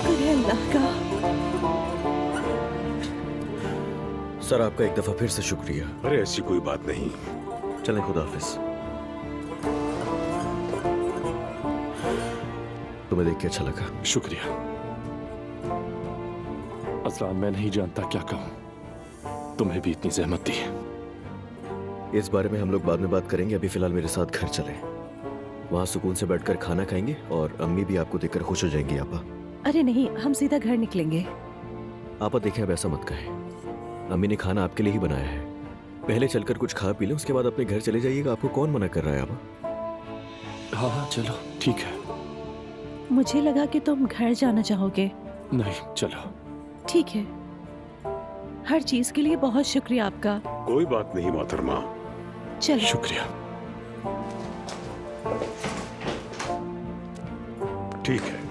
शुक्र है अल्लाह का। सर आपका एक दफा फिर से शुक्रिया। अरे ऐसी कोई बात नहीं। चलें, खुदा हाफिज। तुम्हें देख के अच्छा लगा। शुक्रिया। असलान, मैं नहीं जानता क्या कहूं, तुम्हें भी इतनी जहमत दी। इस बारे में हम लोग बाद में बात करेंगे। अभी फिलहाल मेरे साथ घर चलें। वहाँ सुकून से बैठकर खाना खाएंगे और अम्मी भी आपको देखकर खुश हो जाएंगी। आपा अरे नहीं, हम सीधा घर निकलेंगे। आपा देखें, अब ऐसा मत कहें। अम्मी ने खाना आपके लिए ही बनाया है। पहले चलकर कुछ खा पी लें, उसके बाद अपने घर चले जाइएगा। आपको कौन मना कर रहा है आपा? हाँ हाँ चलो ठीक है। मुझे लगा कि तुम घर जाना चाहोगे। नहीं चलो। ठीक है, हर चीज के लिए बहुत शुक्रिया आपका। कोई बात नहीं मोहतरमा। चलो। शुक्रिया। ठीक है।